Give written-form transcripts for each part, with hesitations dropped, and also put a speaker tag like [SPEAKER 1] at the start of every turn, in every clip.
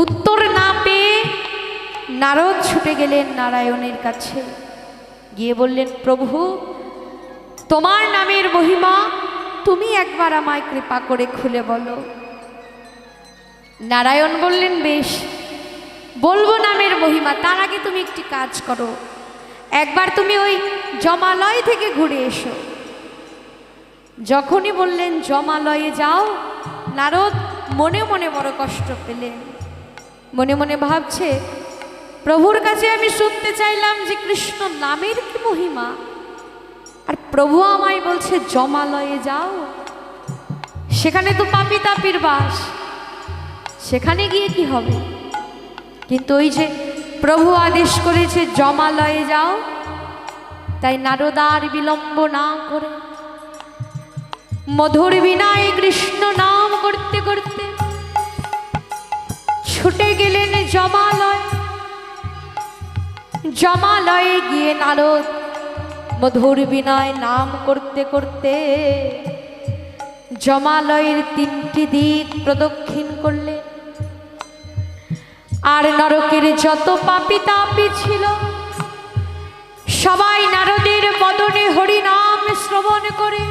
[SPEAKER 1] উত্তর না পেয়ে নারদ ছুটে গেলেন নারায়ণের কাছে, গিয়ে বললেন, প্রভু তোমার নামের মহিমা তুমি একবার আমায় কৃপা করে খুলে বলো। নারায়ণ বললেন, বেশ বলবো নামের মহিমা, তার আগে তুমি একটি কাজ করো, একবার তুমি ওই জমালয় থেকে ঘুরে এসো। যখনই বললেন জমালয়ে যাও, নারদ মনে মনে বড় কষ্ট পেলেন। মনে মনে ভাবছে, প্রভুর কাছে আমি শুনতে চাইলাম যে কৃষ্ণ নামের কি মহিমা, আর প্রভু আমায় বলছে জমালয়ে যাও। সেখানে তো পাপী তাপীর বাস, সেখানে গিয়ে কি হবে? কিন্তু ওই যে প্রভু আদেশ করেছে জমালয়ে যাও, তাই নারদ আর বিলম্ব না করে মধুর বিনায় কৃষ্ণ নাম করতে করতে ছুটে গেলেন জমালয়। জমালয়ে গিয়ে নারদ মধুর বিনায় নাম করতে করতে জমালয়ের 3টি দিক প্রদক্ষিণ করলেন। আর নরকের যত পাপী তাপী ছিল সবাই নারদের বদনে হরি নাম শ্রবণ করে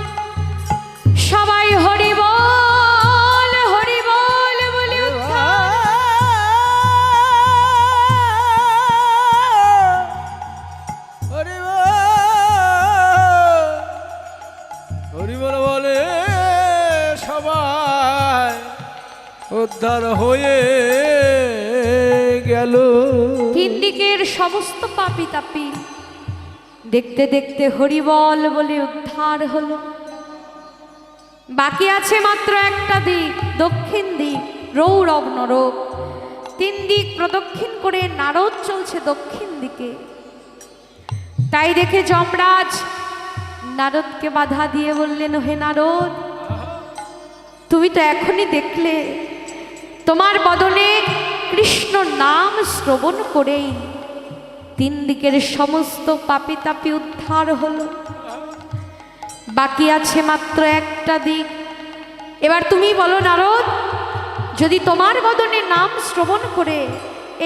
[SPEAKER 1] সবাই হরি বল বলে
[SPEAKER 2] হরি বল বলে সবাই উদ্ধার হয়ে গেল।
[SPEAKER 1] 3 দিকের সমস্ত পাপী তাপী দেখতে দেখতে হরিবল বলে উদ্ধার হলো। বাকি আছে মাত্র একটা দিক, দক্ষিণ দিক, রৌরব নরক। 3 দিক প্রদক্ষিণ করে নারদ চলছে দক্ষিণ দিকে। তাই দেখে যমরাজ নারদকে বাধা দিয়ে বললেন, হে নারদ, তুমি তো এখনই দেখলে তোমার বদনে কৃষ্ণ নাম শ্রবণ করেই 3 দিকের সমস্ত পাপী তাপী উদ্ধার হলো। বাকি আছে মাত্র একটা দিক। এবার তুমি বলো নারদ, যদি তোমার বদনে নাম শ্রবণ করে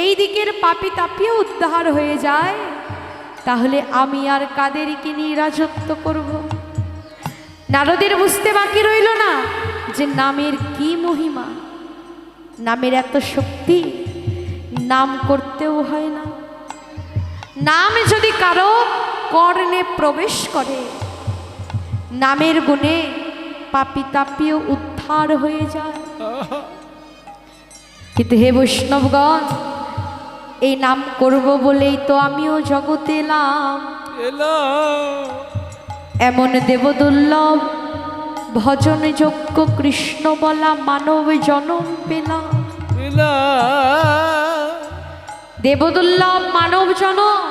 [SPEAKER 1] এই দিকের পাপী তাপীও উদ্ধার হয়ে যায়, তাহলে আমি আর কাদেরকে নিয়ে রাজত্ব করব? নারদের বুঝতে বাকি রইল না যে নামের কি মহিমা, নামের এত শক্তি, নাম করতেও হয় না। নাম যদি কারো কর্ণে প্রবেশ করে, নামের গুণে পাপী তাপীও উদ্ধার হয়ে যায়। কিন্তু হে বৈষ্ণবগণ, এই নাম করব বলেই তো আমিও জগতে এলাম। এমন দেবদুর্লভ ভজন যোগ্য কৃষ্ণ বলা মানব জনম পেলাম। দেবদুর্লভ মানব জনম,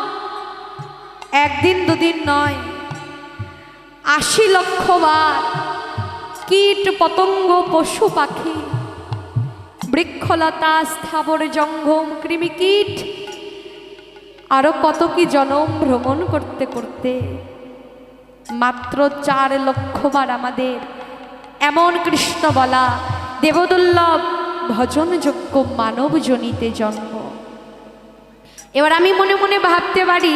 [SPEAKER 1] একদিন দুদিন নয়, 80 লক্ষ বার কীট পতঙ্গ পশু পাখি বৃক্ষলতা স্থাবর জঙ্গম কৃমিকীট আরো কত কি জনম ভ্রমণ করতে করতে মাত্র 4 লক্ষ বার আমাদের এমন কৃষ্ণ বলা দেবদুর্লভ ভজনযোগ্য মানব জনিতে জন্ম। এবার আমি মনে মনে ভাবতে পারি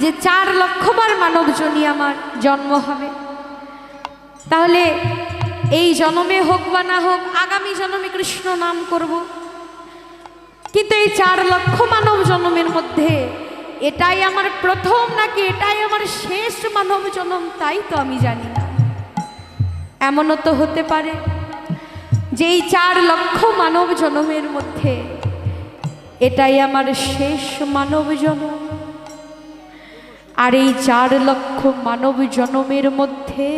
[SPEAKER 1] যে 4 লক্ষ বার মানব জনি আমার জন্ম হবে, তাহলে এই জন্মে হোক বা না হোক আগামী জন্মে কৃষ্ণ নাম করব। কিন্তু এই 4 লক্ষ মানব জন্মের মধ্যে এটাই আমার প্রথম নাকি এটাই আমার শেষ মানব জন্ম, তাই তো আমি জানি না। এমনও তো হতে পারে যে এই 4 লক্ষ মানব জন্মের মধ্যে এটাই আমার শেষ মানব জন্ম। আর এই 4 লক্ষ মানব জন্মের মধ্যে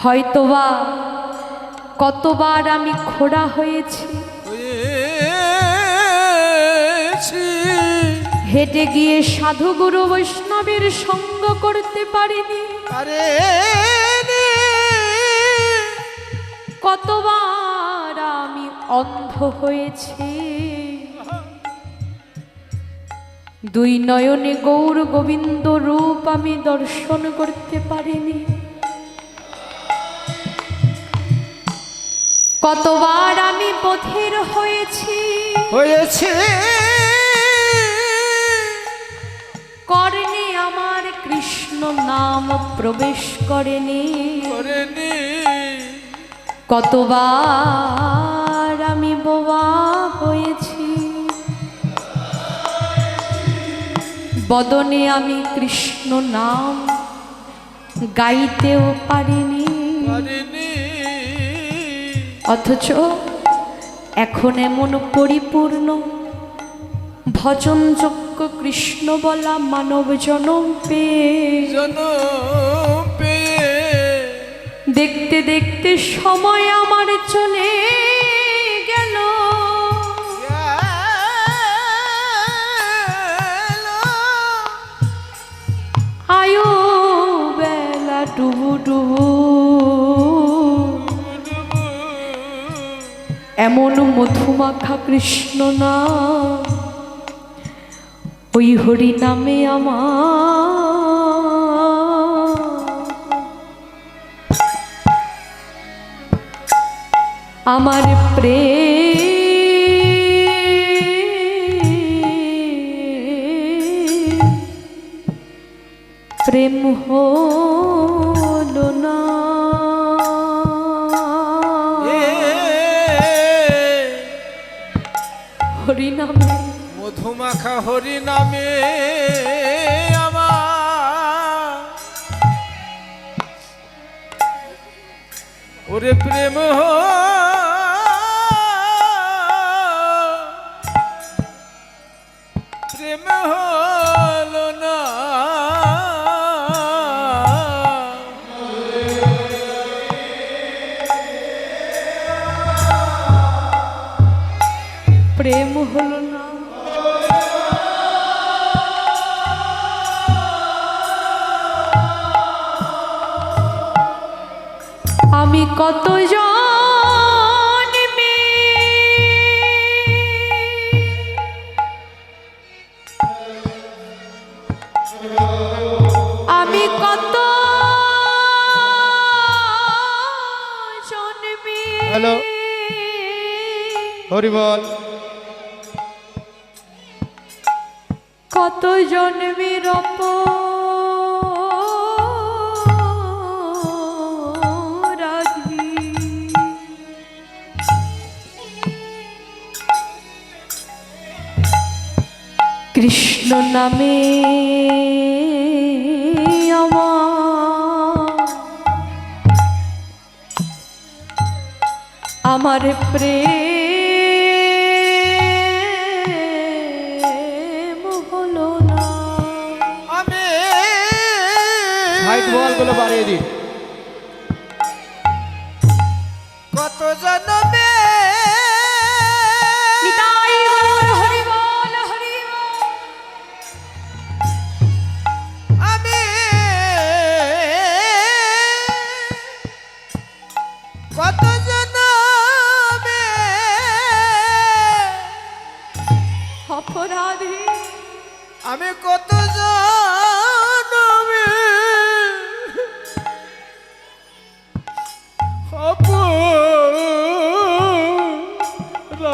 [SPEAKER 1] হয়তোবা কতবার আমি খোড়া হয়েছি, হেঁটে গিয়ে সাধু গুরু বৈষ্ণবের সঙ্গ করতে পারিনি, কতবার আমি অন্ধ হয়েছি, 2 নয়নে গৌর গোবিন্দ রূপ আমি দর্শন করতে পারিনি, কতবার আমি পথের হয়েছি,
[SPEAKER 2] হয়েছে
[SPEAKER 1] করেনি আমার কৃষ্ণ নাম প্রবেশ করেনি।
[SPEAKER 2] করেনি
[SPEAKER 1] কতবার আমি বোবা হয়েছি, বদনে আমি কৃষ্ণ নাম গাইতেও পারিনি।
[SPEAKER 2] পারিনি
[SPEAKER 1] অথচ এখন এমন পরিপূর্ণ ভজনযোগ্য কৃষ্ণ বলা মানব জনম পেয়ে,
[SPEAKER 2] জনম পেয়ে
[SPEAKER 1] দেখতে দেখতে সময় আমার চলে গেল। আয়ো বেলা ডুবু ডুবু, এমন মধুমাখা কৃষ্ণ না ওই হরি নামে আমার প্রেম হলো না। হরি নামে
[SPEAKER 2] মধুমাখা হরি নামে আমার ওরে প্রেম প্রেম হলো না।
[SPEAKER 1] প্রেম হলো না। আমি কত জন্মে আমি কত জন্মে
[SPEAKER 3] হ্যালো হরি বল
[SPEAKER 1] কত জন্মের অপরাধী কৃষ্ণ নামে আমার প্রেম হলো না।
[SPEAKER 2] আমি
[SPEAKER 3] হাইট বলগুলো বাড়িয়ে দিন।
[SPEAKER 2] কত জন্মে
[SPEAKER 1] নিতাই গৌর হরি বল হরি বল।
[SPEAKER 2] আমি কত জন্মে
[SPEAKER 1] অপরাধী
[SPEAKER 2] আমি কত জন্মে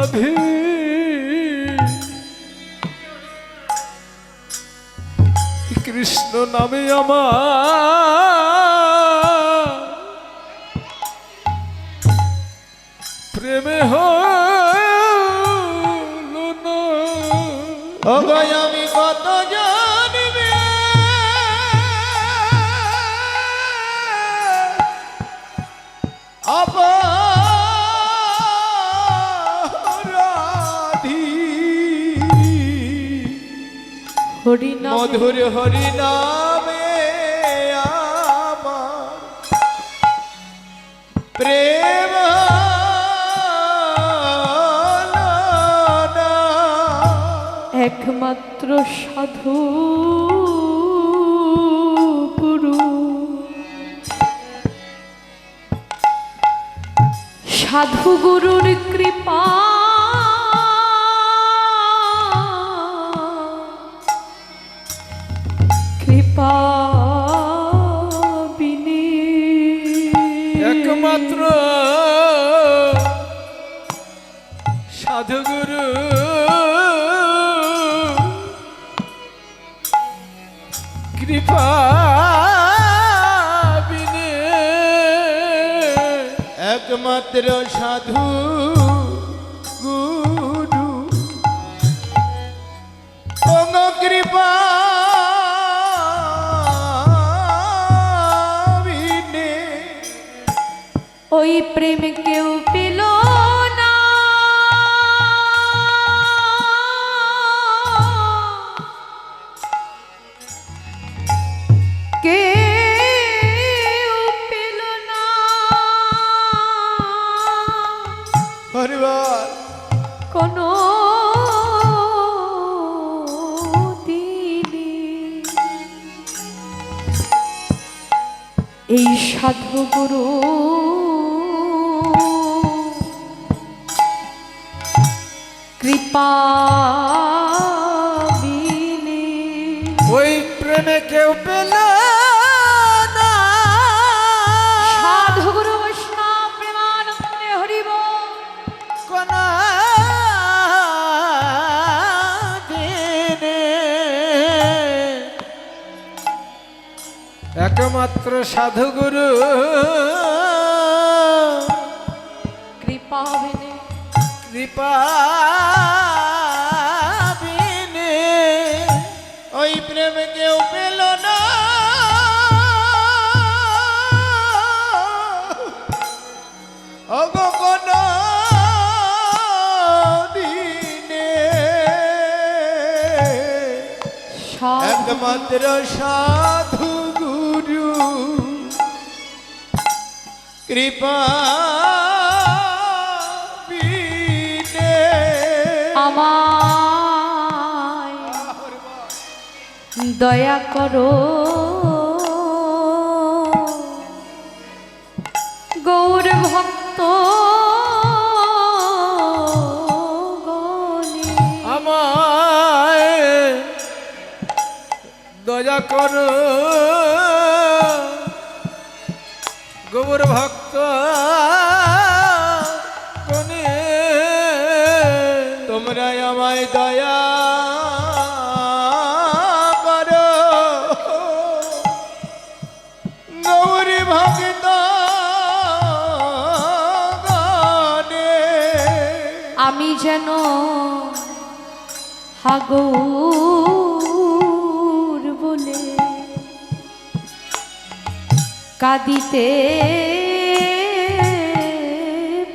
[SPEAKER 2] অপরাধী কৃষ্ণ নামে আমার প্রেমে হলো না।
[SPEAKER 3] ও ভাই আমি কত জানবে অপরাধী
[SPEAKER 1] হরি নাম
[SPEAKER 3] মধুর হরি নামে আমার প্রেম হলো না।
[SPEAKER 1] একমাত্র সাধু গুরু সাধু গুরুর কৃপা কৃপা বিনে
[SPEAKER 2] একমাত্র সাধুগুরু কৃপা বিনে
[SPEAKER 3] একমাত্র সাধু গুরু অঙ্গ কৃপা বিনে
[SPEAKER 1] ওই প্রেম কেউ পেল না, কেউ পেল না।
[SPEAKER 3] হরিবার
[SPEAKER 1] কোনো দিনে এই সাধু গুরু কৃপা বিনে
[SPEAKER 2] ওই প্রেমে কেউ পেল না।
[SPEAKER 1] সাধু গুরু বৈষ্ণব প্রেমানন্দে হরিব
[SPEAKER 2] কোন দিনে একমাত্র সাধুগুরু
[SPEAKER 1] কৃপা বিনে
[SPEAKER 2] কৃপা বিনে
[SPEAKER 3] ওই প্রেম কেউ পেল না। অগো কোন দিনে একমাত্র সাধু গুরু কৃপা বিনে
[SPEAKER 1] আমায় দয়া করো গৌর ভক্ত গণে।
[SPEAKER 2] আমায় দয়া করো গৌর ভক্ত কোনে
[SPEAKER 3] তোমরা আমায় দয়া করো গৌরী ভক্ত গণে।
[SPEAKER 1] আমি যেন হাগৌর বলে কাঁদিতে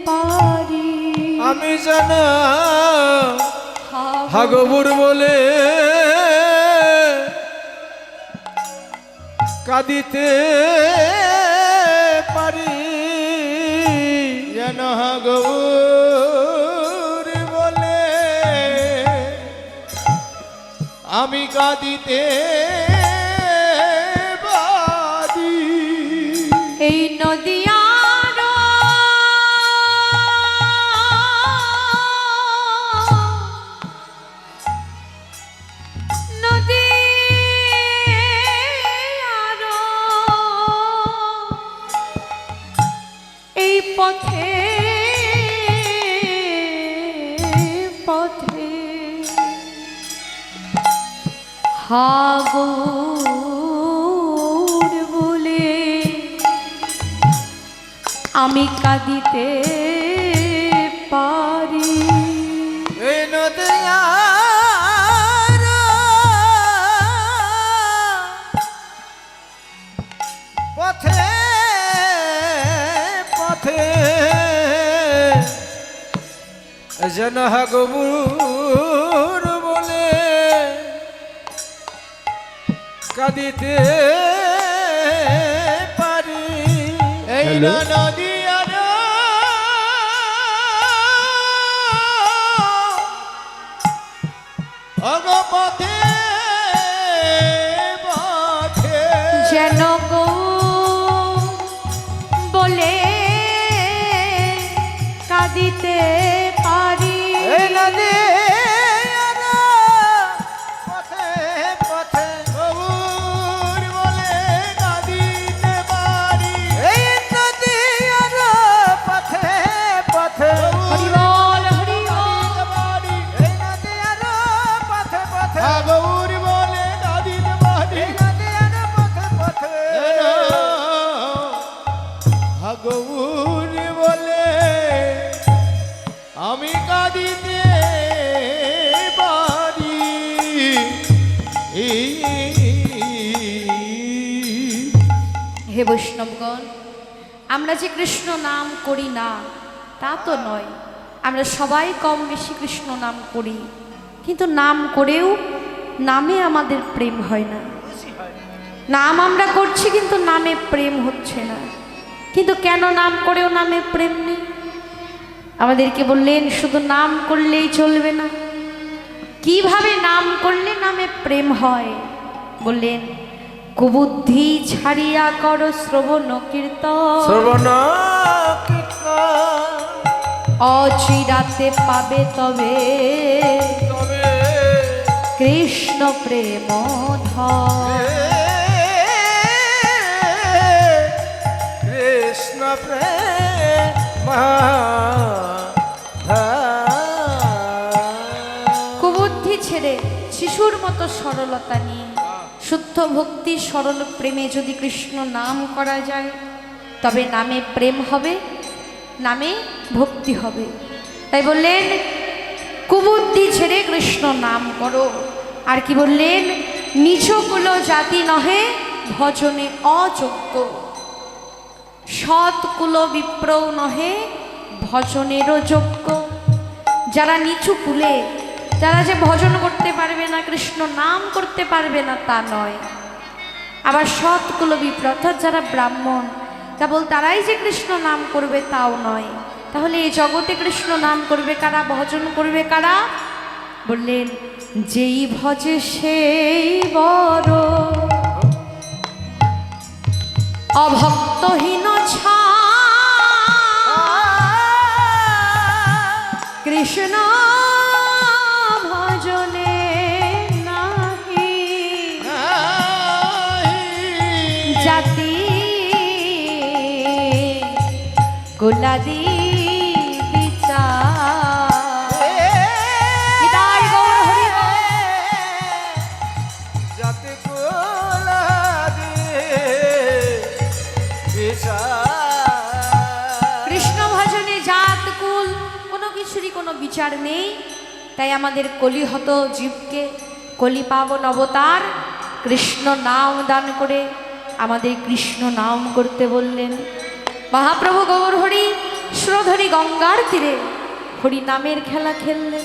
[SPEAKER 1] পারি।
[SPEAKER 2] আমি যেন হাগবুর বলে কাঁদিতে পারি।
[SPEAKER 3] যেন গৌর বলে আমি কাঁদিতে পারি।
[SPEAKER 1] এই নদিয়ার এই পথে পথে হাগৌর বলে আমি কাঁদিতে পারি।
[SPEAKER 2] এই নদিয়ার পথে পথে যেন হাগবুর বলে কাঁদিতে পারি।
[SPEAKER 3] এই নদিয়ার অগপথে পথে
[SPEAKER 1] যেন গো বলে কাঁদিতে পারি।
[SPEAKER 2] এই নদিয়ার পথে পথে
[SPEAKER 3] গৌর বলে কাঁদিতে পারি।
[SPEAKER 2] এই নদিয়ার
[SPEAKER 3] আমি কাঁদিতে পারি।
[SPEAKER 1] হে বৈষ্ণবগণ, আমরা যে কৃষ্ণ নাম করি না তা তো নয়, আমরা সবাই কম বেশি কৃষ্ণ নাম করি, কিন্তু নাম করেও নামে আমাদের প্রেম হয় না। নাম আমরা করছি কিন্তু নামে প্রেম হচ্ছে না। কিন্তু কেন নাম করেও নামে প্রেম নেই? আমাদেরকে বললেন শুধু নাম করলেই চলবে না, কিভাবে নাম করলে নামে প্রেম হয়। বললেন কুবুদ্ধি ছাড়িয়া কর শ্রবণ কীর্তন,
[SPEAKER 2] শ্রবণ কীর্তন
[SPEAKER 1] অচিরাতে পাবে তবে
[SPEAKER 2] তবে
[SPEAKER 1] কৃষ্ণ প্রেম ধন।
[SPEAKER 2] কৃষ্ণ প্রেম
[SPEAKER 1] কুবুদ্ধি ছেড়ে শিশুর মতো সরলতা নিয়ে শুদ্ধ ভক্তি সরল প্রেমে যদি কৃষ্ণ নাম করা যায়, তবে নামে প্রেম হবে, নামে ভক্তি হবে। তাই বললেন কুবুদ্ধি ছেড়ে কৃষ্ণ নাম করো। আর কি বললেন? নিজ কুল জাতি নহে ভজনে অযোগ্য, সৎ কুল বিপ্রও নহে ভজনেরও যোগ্য। যারা নিচু কুলে, যারা যে ভজন করতে পারবে না, কৃষ্ণ নাম করতে পারবে না তা নয়। আবার সৎ কুল বিপ্র অর্থাৎ যারা ব্রাহ্মণ, কেবল তারাই যে কৃষ্ণ নাম করবে তাও নয়। তাহলে এই জগতে কৃষ্ণ নাম করবে কারা, ভজন করবে কারা? বললেন যেই ভজে সেই বড়, অভক্তহীন ছা কৃষ্ণ ভজনে নাহি জাতি কুলাদি বিচার। নিতাই গৌর হরি বল।
[SPEAKER 2] জাতি কুলাদি বিচার।
[SPEAKER 1] কৃষ্ণ ভজনে জাত কুল কোনো কিছুরই কোনো বিচার নেই। তাই আমাদের কলিহত জীবকে কলি পাবন অবতার কৃষ্ণ নাম দান করে আমাদের কৃষ্ণ নাম করতে বললেন। মহাপ্রভু গৌর হরি সুরধরি গঙ্গার তীরে হরি নামের খেলা খেললেন।